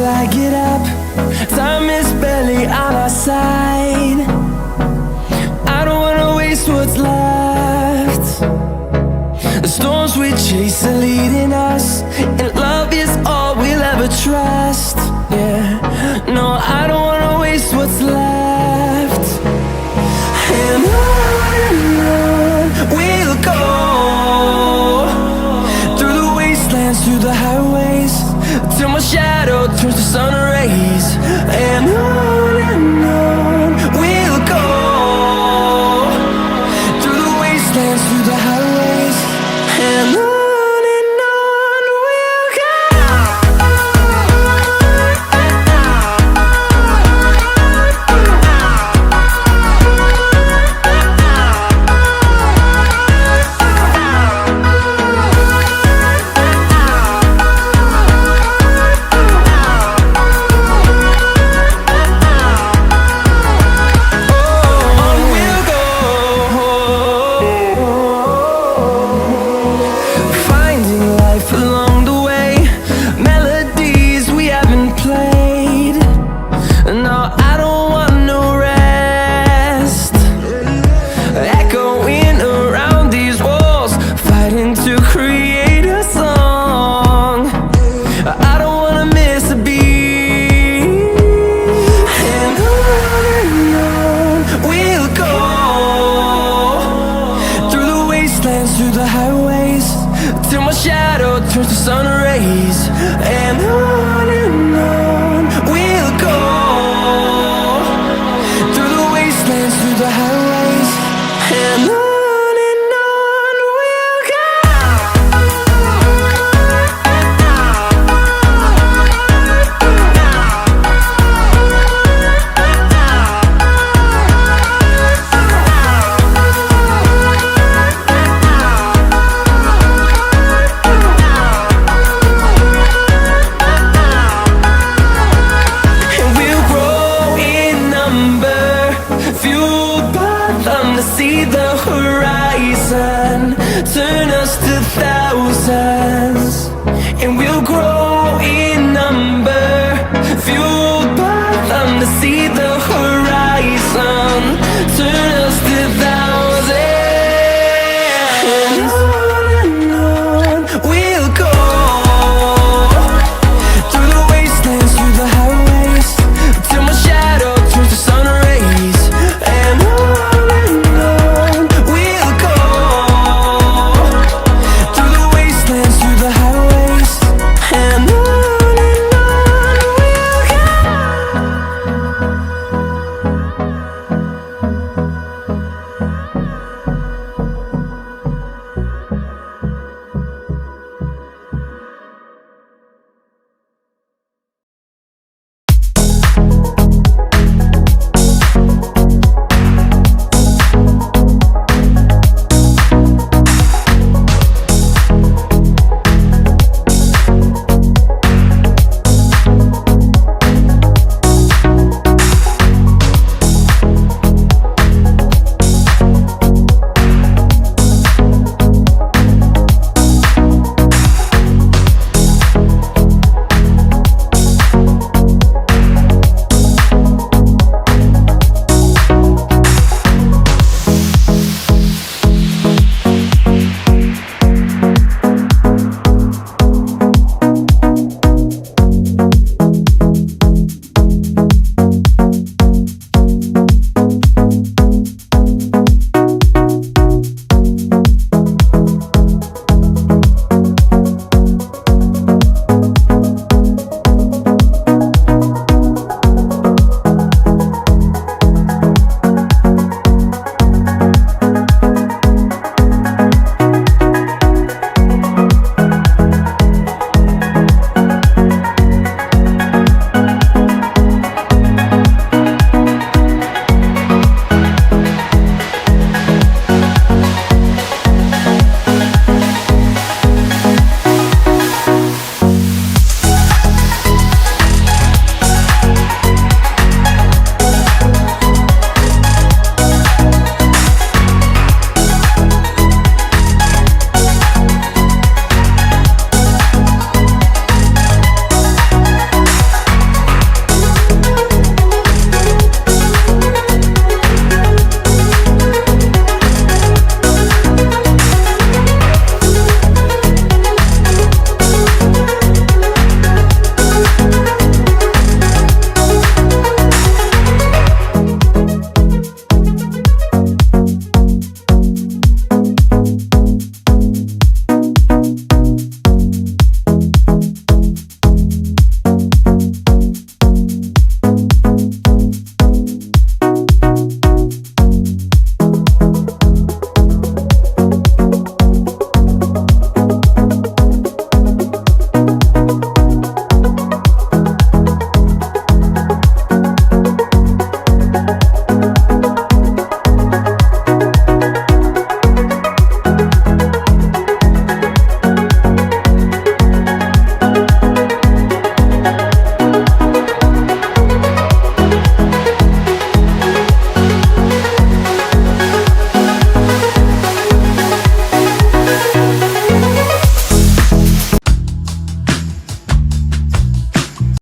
I get up, time is barely on our side. I don't wanna waste what's left. The storms we chase are leading us, and love is all we'll ever trust. Yeah, no, I don't wanna waste what's left. And on we'll go, through the wastelands, through the highways, till my shadow turns to sun rays. And on we'll go, through the wastelands, through the highways, and on we'll go. Along the way, melodies we haven't played. No, I don't want no rest. Echoing around these walls, fighting to create a song. I don't wanna miss a beat. And on we'll go, through the wastelands, through the highways, till my shadow turns to sun rays. And on